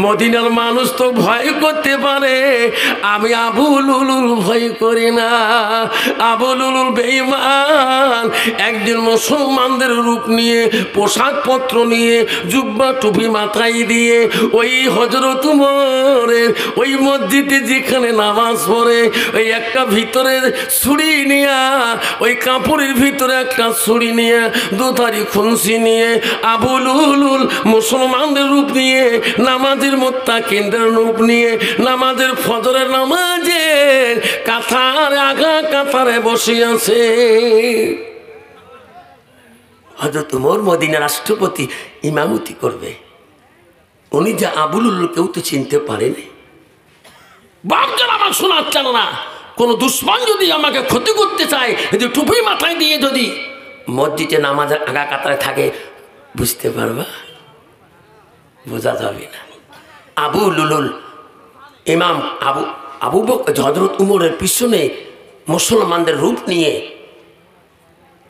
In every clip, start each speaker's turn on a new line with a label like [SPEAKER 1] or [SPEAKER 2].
[SPEAKER 1] মদিনার মানুষ তো ভয় করতে পারে, আমি আবু লুলুল ভয় করি না। আবু লুলুল বেঈমান একদিন মুসলমানদের রূপ নিয়ে, পোশাক পত্র নিয়ে, জুব্বা টুপি মাথায় দিয়ে ওই হযরত উমরের ওই মসজিদে যেখানে নামাজ পড়ে ওই একটা ভিতরে ছুরি নিয়ে, ওই কাপড়ের ভিতরে একটা ছুরি নিয়ে, দুধারি খুনসি নিয়ে আবু লুলুল মুসলমানদের রূপ নিয়ে, নামাজের মুত্তাকিনদের রূপ নিয়ে, নামাজের ফজরের নামাজের কাতার আগা কাতারে বসে আছে। হযরত উমর মদিনার রাষ্ট্রপতি ইমামতি করবে, উনি যে আবু লুলুল কেউ তো চিনতে পারেনি। বাপজন আমার শোনাচ্ছে না, কোন দুশ্মন যদি আমাকে ক্ষতি করতে চায়, যদি টুপি মাথায় দিয়ে যদি মসজিদে নামাজের আগা কাতারে থাকে, বুঝতে পারবা? বোঝা যাবে না। আবু লুলুল ইমাম আবু বকর হযরত উমরের পিছনে মুসলমানদের রূপ নিয়ে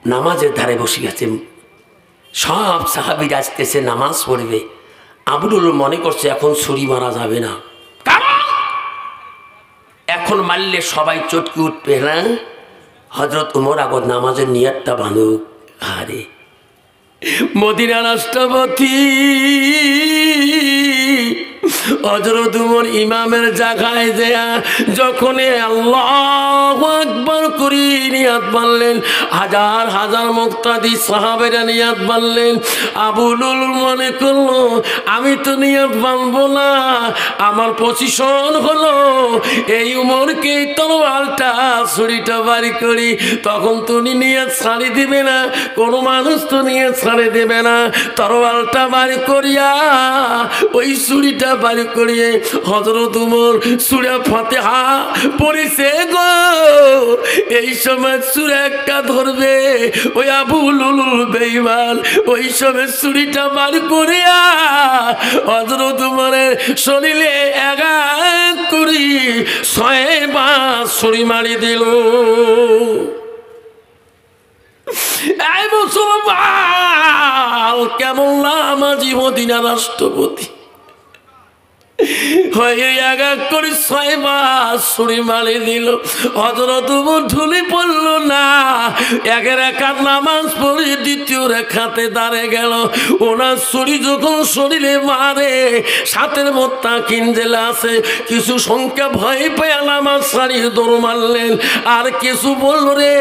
[SPEAKER 1] নামাজের ধারে বসে আছে। সব সাহাবী আসতেছে নামাজ পড়বে। আবু লুলুল মনে করছে এখন ছুরি মারা যাবে না, কারণ এখন মারলে সবাই চটকে উঠবে। না, হযরত উমর আগত নামাজের নিয়তটা বাঁধুক। আরে মদিনার রাষ্ট্রপতি হযরত উমর ইমামের জায়গায় দেয়া যখন আল্লাহু আকবার করি নিয়াত বানলেন, হাজার হাজার মুক্তাদি সাহাবেরা নিয়াত বানলেন। আবু লুলুল মনে করলো আমি তো নিয়াত বানবো না, আমার পজিশন হলো এই উমরকে তরবারটা ছুরিটা বাড়ি করি। তখন তুমি নিয়াত ছাড়ি দিবে না, কোনো মানুষ তো নিয়াত ছাড়ি দেবে না। তরবারটা বাড়ি করিয়া ওই ছুরিটা বাড়ি করিয়ে হযরত উমর সূরা ফাতিহা পড়িছে গো। এই সময় সূরা একটা ধরবে, ওই আবু লুলুল বেঈমান ওই সময় ছুরিটা বাড়ি করিয়া হযরত উমরের শরীরে এক করি 6 বার ছুরি মারি দিল। এই মুসলমান কেমন নামাজি মদিনার রাষ্ট্রপতি হয়ে এক করে 6 বার ছুরি মারি দিল। হযরত উমর ঢুলি পড়ল না, একের একাত নামাজ পড়ে দ্বিতীয় রেখাতে দাঁড়ে গেল। ওনার ছুরি যখন শরীরে মারে, সাথের মুত্তাকিন জেলা আছে কিছু সংখ্যা ভয় পেয়ে নামাজ ছাড়িয়ে দৌড় মারলেন। আর কিছু বলল রে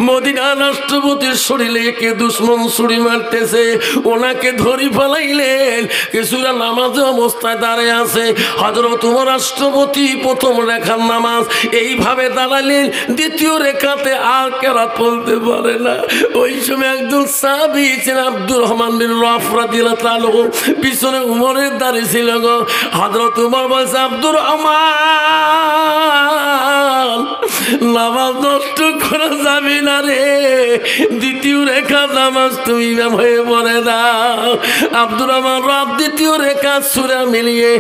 [SPEAKER 1] মদিনার রাষ্ট্রপতির শরীরে কে দুশ্মন ছুরি মারতেছে, ওনাকে ধরি ফেলাইলেন। কিছুরা নামাজ অবস্থায় দাঁড়িয়ে আছে। হযরত উমর রাষ্ট্রপতি প্রথম রেখার নামাজ এইভাবে দাঁড়ালেন, দ্বিতীয় রেখাতে আর কেরাত পড়তে পারে না। ওই সময় একজন সাহাবী ছিলেন আব্দুর রহমান বিন রাফ রাদিয়াল্লাহু তাআলা, পিছনে উমরের দাঁড়িয়ে ছিল গো। হযরত উমর বলছে আব্দুর রহমান নামাজ নষ্ট করা যাবে না রে, দ্বিতীয় রেখা নামাজ তুমি ইমাম হয়ে পড়ে দাও। আব্দুর রহমান রাব দ্বিতীয় রেখা সূরা মিলিয়ে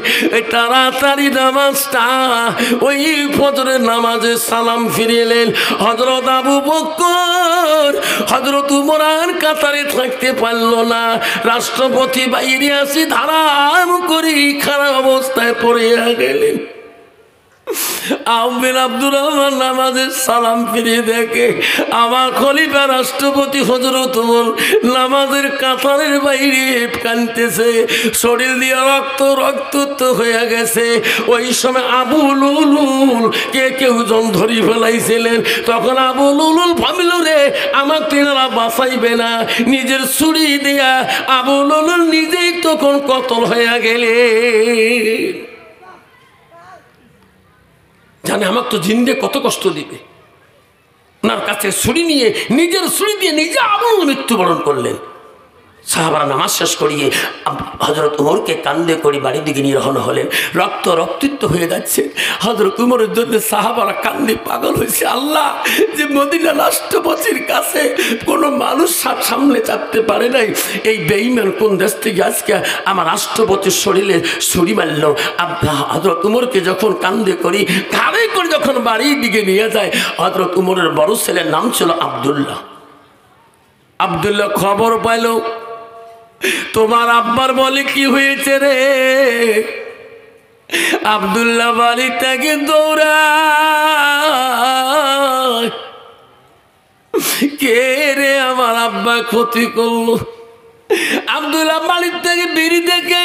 [SPEAKER 1] তাড়াতাড়ি নামাজটা ওই ফজরের নামাজে সালাম ফিরিলেন। হযরত আবু বকর হযরত উমর আর কাতারে থাকতে পারল না, রাষ্ট্রপতি বাইরে আসি ধারাম করি খারাপ অবস্থায় পড়িয়া গেলেন। আব্দুর রহমান নামাজের সালাম ফিরিয়ে দেখে আমার খলিফা রাষ্ট্রপতি হযরত উমর নামাজের কাতারের বাইরে কাঁদতেছে, শরীর দিয়ে রক্ত হয়ে গেছে। ওই সময় আবু লুলুল কে কেউ জন ধরি ফেলাইছিলেন। তখন আবু লুলুল ভাবিল রে আমার তেনারা বাঁচাইবে না, নিজের ছুরি দিয়া আবু লুলুল নিজেই তখন কতল হয়ে গেলে। জানে আমার তো জিন্দে কত কষ্ট দিবে, ওনার কাছে ছুরি নিয়ে নিজের ছুরি দিয়ে নিজে আবু মৃত্যুবরণ করলেন। সাহাবারা নামাজ শেষ করিয়ে হযরত উমরকে কান্দে করে বাড়ির দিকে নিয়ে রওনা হলেন। রক্তাক্ত হয়ে যাচ্ছে। হযরত উমরের জন্য সাহাবারা কান্দে পাগল হয়েছে। আল্লাহ, যে মদিনা রাষ্ট্রপতির কাছে কোনো মানুষ সামনে চাপতে পারে নাই, এই বেঈমান কোন দেশ থেকে আজকে আমার রাষ্ট্রপতির শরীরে ছুরি মারল। হযরত উমরকে যখন কান্দে করি ঘাড়ে করে যখন বাড়ির দিকে নিয়ে যায়, হযরত উমরের বড় ছেলের নাম ছিল আব্দুল্লাহ। আব্দুল্লাহ খবর পাইল তোমার আব্বার বলে কি হয়েছে রে। আব্দুল্লাহ বাড়ি থেকে দৌড়ায়, কে রে আমার আব্বা ক্ষতি করলো। আব্দুল্লাহ বাড়ির থেকে বিড়ি দেখে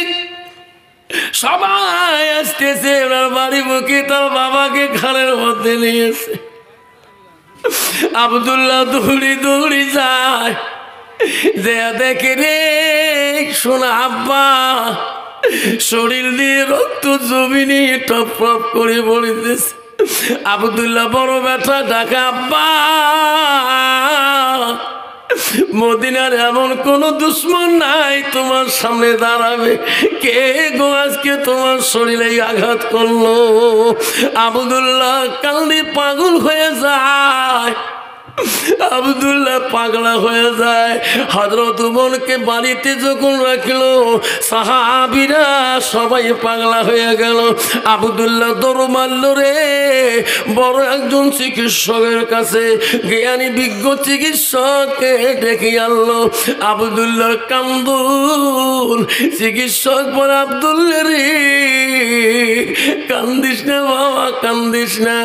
[SPEAKER 1] সবাই আসতেছে, ওনার বাড়ি মুখে তার বাবাকে ঘরের মধ্যে নিয়েছে। আব্দুল্লাহ দৌড়ি দৌড়ি যায়, যে দেখে রে শোনা আব্বা শরীর দিয়ে রক্ত জমিনে টপ টপ করে পড়িতেছে। আব্দুল্লাহ বড় ব্যথা ঢাকা, আব্বা মদিনার এমন কোন দুশ্মন নাই তোমার সামনে দাঁড়াবে, কে গো আজকে তোমার শরীরে আঘাত করলো। আব্দুল্লাহ কান্দি পাগল হয়ে যায়, আব্দুল্লাহ পাগলা হয়ে যায়। হযরত উমরকে বাড়িতে যখন রাখলো, সাহাবীরা সবাই পাগলা হয়ে গেল। আব্দুল্লাহ দৌড় মারল রে বড় একজন চিকিৎসকের কাছে, জ্ঞানী বিজ্ঞ চিকিৎসককে ডেকে আনলো। আব্দুল্লাহ কান্দুল, চিকিৎসক বলে আব্দুল্লাহ রে কান্দিস না বাবা, কান্দিস না,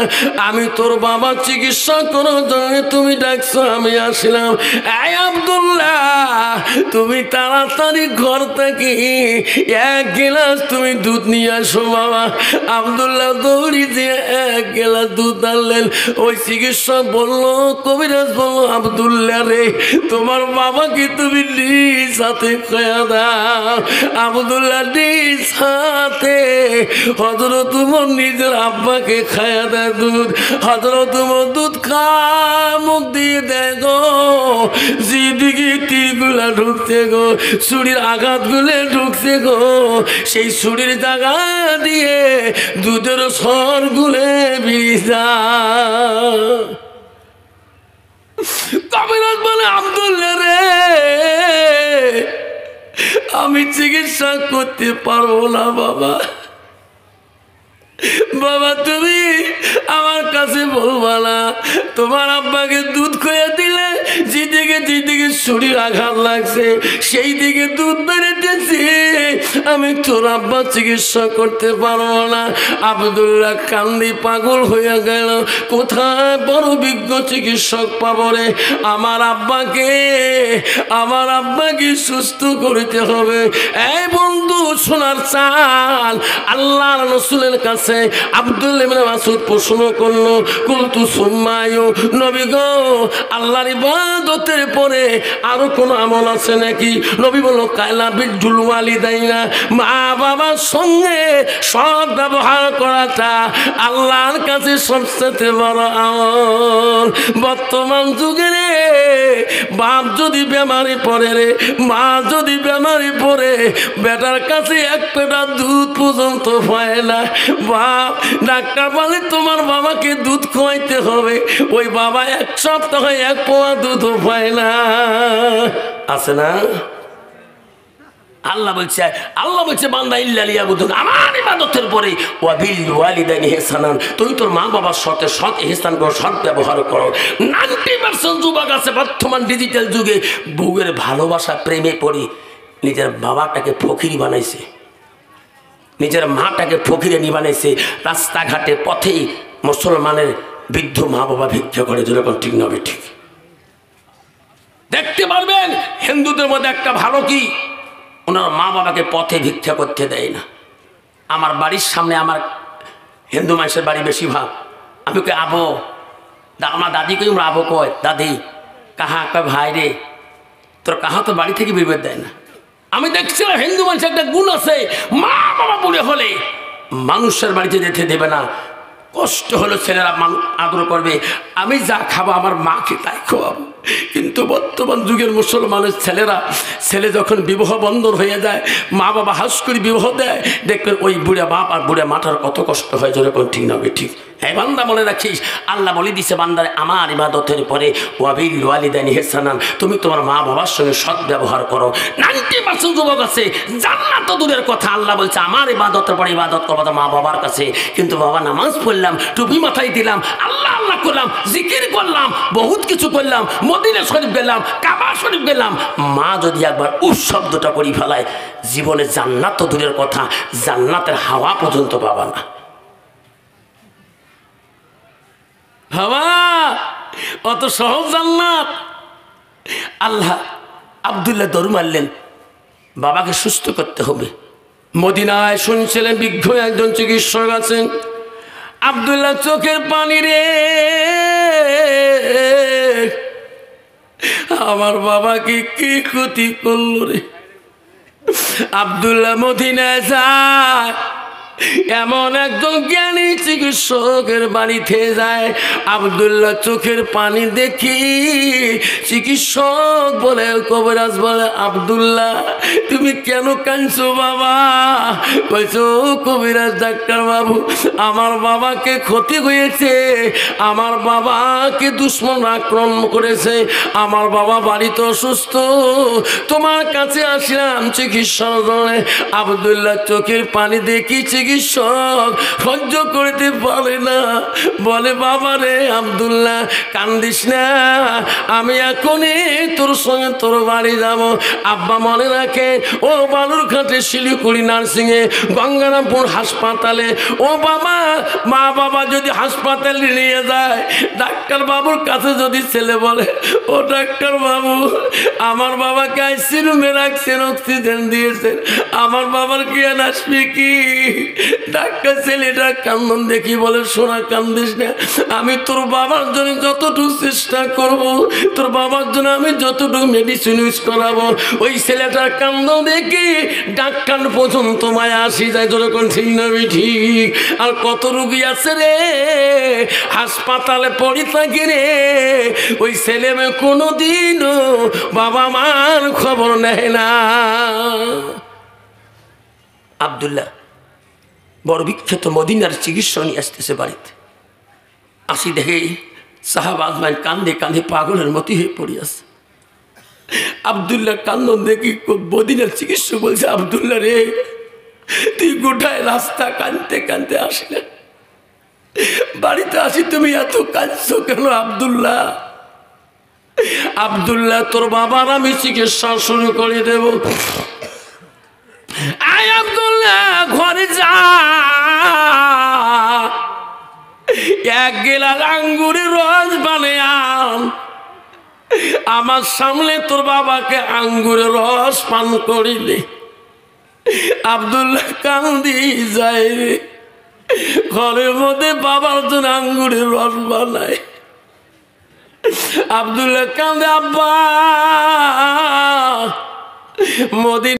[SPEAKER 1] আমি তোর বাবা চিকিৎসা করার জন্য তুমি ডাকছো, আমি আসলাম। এই আব্দুল্লাহ তুমি তাড়াতাড়ি ঘর থেকে এক গিলাস তুমি দুধ নিয়ে আসো বাবা। আব্দুল্লাহ দৌড়ি দিয়ে এক গিলাস দুধ আনলেন। ওই চিকিৎসক বললো, কবিরাজ বললো, আব্দুল্লাহ রে তোমার বাবাকে তুমি নিজ হাতে খাওয়া দাও। আব্দুল্লাহ নিজ হাতে হযরত উমর নিজের আব্বাকে খাওয়া দেয় দুধ। হযরত উমর দুধ খায়, মুখ দিয়ে দেখো যেদিকে তীরগুলা ঢুকছে গো, ছুরির আঘাত গুলে ঢুকছে গো, সেই ছুরির জায়গা দিয়ে দুধের সর গুলে ভিজা। কবিরাজ বলে, আব্দুল্লাহ রে আমি চিকিৎসা করতে পারবো না বাবা, বাবা তুমি আমার কাছে বলবা না, তোমার আব্বাকে দুধ খাইয়ে দিলে যেদিকে শরীর আঘাত লাগছে সেই দিকে দুধ বেড়েতেছে, আমি তোর আব্বা চিকিৎসা করতে পারবো না। আব্দুল্লাহ কান্দি পাগল হয়ে গেল, কোথায় বড় বিজ্ঞ চিকিৎসক পাবো রে, আমার আব্বাকে সুস্থ করতে হবে। এই বন্ধু সোনার চাল, আল্লাহর রাসূলের কাছে আব্দুল্লাহ ইবনে মাসউদ প্রশ্ন করলো, কুলতু সুম্মায়ু, নবী গো আল্লাহর ইবাদতের পরে আরো কোন আমল আছে নাকি? নবী বলল, কায়লা বিজুল ওয়ালিদাইনা, মা বাবার সঙ্গে সৎ ব্যবহার করাটা আল্লাহর কাছে সবচেয়ে বড় আমল। বর্তমান যুগে রে বাপ যদি বেমারি পড়ে রে, মা যদি বেমারি পড়ে, বেটার কাছে এক পেটা দুধ পর্যন্ত পায় না। বাপ ডাক্তার বলে তোমার বাবাকে দুধ খাওয়াইতে হবে, ওই বাবা এক সপ্তাহে এক পোয়া দুধও পায় না। আছে না? আল্লাহ বলছে বান্দা ইল্লা লিয়াবুদুন, আমার ইবাদতের পরে ওয়া বিল ওয়ালিদাইনি ইহসানান, তুমি তোর মা বাবার সাথে সৎ ইহসান করো, সৎ ব্যবহার করো। 90% যুবক আছে বর্তমান ডিজিটাল যুগে বউয়ের ভালোবাসা প্রেমে পড়ে নিজের বাবাটাকে ফকির বানাইছে, নিজের মাটাকে ফকিরে নি বানাইছে। রাস্তাঘাটে পথে মুসলমানের বৃদ্ধ মা বাবা ভিক্ষা করে, যেরকম ঠিক নবে ঠিক। দেখতে পারবেন হিন্দুদের মধ্যে একটা ভালো কি, ওনার মা বাবাকে পথে ভিক্ষা করতে দেয় না। আমার বাড়ির সামনে আমার হিন্দু মানুষের বাড়ি বেশিরভাগ, আমি কে আবো, আমার দাদিকে আমরা আবো কয়, দাদি কাহা কয় ভাই রে তোর কাহা তো বাড়ি থেকে বের দেয় না। আমি দেখছিলাম হিন্দু মানুষের একটা গুণ আছে, মা বাবা বুড়ে হলে মানুষের বাড়িতে যেতে দেবে না, কষ্ট হলো ছেলেরা আদর করবে, আমি যা খাবো আমার মাকে তাই খাওয়াবো। কিন্তু বর্তমান যুগের মুসলমানের ছেলে যখন বিবাহ বন্ধন হয়ে যায়, মা বাবা হাস করে বিবাহ দেয়, দেখবেন ওই বুড়া বাপ আর বুড়া মাটার কত কষ্ট হয়, যেরকম ঠিক নবে ঠিক। হ্যাঁ বান্দা মনে রাখিস, আল্লাহ বলে দিছে বান্দারে আমার ইবাদতের পরে ওয়া বিল ওয়ালিদাইনি ইহসানান, তুমি তোমার মা বাবার সঙ্গে সৎ ব্যবহার করো। 90% যুবক আছে জান্নাত তো দূরের কথা, আল্লাহ বলছে আমার ইবাদতের পরে ইবাদত করবো মা বাবার কাছে। কিন্তু বাবা নামাজ পড়লাম, টুপি মাথায় দিলাম, আল্লাহ আল্লাহ করলাম, জিকির করলাম, বহুত কিছু করলাম, মদিনা শরীফ গেলাম, কাবা শরীফ গেলাম, মা যদি একবার উফ শব্দটা করি ফেলায়, জীবনে জান্নাত তো দূরের কথা, জান্নাতের হাওয়া পর্যন্ত পাবা না। হাওয়া অত সহজ জান্নাত। আল্লাহ আব্দুল্লাহ দৌড় মারলেন, বাবাকে সুস্থ করতে হবে। মদিনায় শুনছিলেন বিজ্ঞ একজন চিকিৎসক আছেন। আব্দুল্লাহ চোখের পানি রে, আমার বাবাকে কি ক্ষতি করল রে। আব্দুল্লাহ মদিনায় যায়, এমন একজন জ্ঞানী চিকিৎসকের বাড়িতে যায়। আব্দুল্লাহ চোখের পানি দেখি চিকিৎসক বলে, কবিরাজ বলে, আব্দুল্লাহ তুমি কেন কাঁদছো বাবা? কইছো কবিরাজ ডাক্তার বাবু, আমার বাবাকে ক্ষতি হয়েছে, আমার বাবাকে দুশ্মন আক্রমণ করেছে, আমার বাবা বাড়িতে অসুস্থ, তোমার কাছে আসলাম চিকিৎসার জন্য। আব্দুল্লাহ চোখের পানি দেখি চিকিৎসক সহ্য করতে পারে না, বলে বাবা রে আব্দুল্লাহ কান্দিস না, আমি এখনই তোর সঙ্গে তোর বাড়ি যাব। আব্বা মনে রাখে, ও বালুরঘাটে, শিলিগুড়ি, নার্সিংয়ে, গঙ্গারামপুর হাসপাতালে, ও বাবা মা বাবা যদি হাসপাতালে নিয়ে যায়, ডাক্তার বাবুর কাছে যদি ছেলে বলে, ও ডাক্তার বাবু আমার বাবাকে আইসি রুমে রাখছেন, অক্সিজেন দিয়েছেন, আমার বাবার জ্ঞান আসবে কি? ডাক্তার ছেলেটা কান্দন দেখি বলে, সোনা কান্দিস না, আমি তোর বাবার জন্য যতটুকু চেষ্টা করব, তোর বাবার জন্য আমি যতটুকু মেডিসিন ইউজ করাবো। ওই ছেলেটার কান্দন দেখি ডাক্তার পর্যন্ত মায়া আসি যায়, যখন ঠিক নবী ঠিক। আর কত রুগী আছে রে হাসপাতালে পড়ে থাকে রে, ওই ছেলে মেয়ে কোনোদিনও বাবা মার খবর নেয় না। আব্দুল্লাহ বড় বিখ্যাত মদিনার চিকিৎসা নিয়ে আসতেছে বাড়িতে, আসি দেখে সাহাবা আজমাইন কান্দে কান্দে পাগলের মতো হয়ে পড়িয়াছে। আব্দুল্লাহ কান্দন দেখি মদিনার চিকিৎসক বলছে, আব্দুল্লাহ রে তুই গোটায় রাস্তা কাঁদতে কাঁদতে আসলে, বাড়িতে আসি তুমি এত কাঁদছো কেন? আব্দুল্লাহ আব্দুল্লাহ তোর বাবার আমি চিকিৎসা শুরু করে দেব। আয় আব্দুল্লাহ ঘরে যা, এক গেলাস আঙ্গুরের রস বানিয়ে আন, আমার সামনে তোর বাবাকে আঙ্গুরের রস পান করিলে। আব্দুল্লাহ কান্দি যায় রে, ঘরের মধ্যে বাবার জন্য আঙ্গুরের রস বানায়। আব্দুল্লাহ কান্দে, আব্বা মদিনা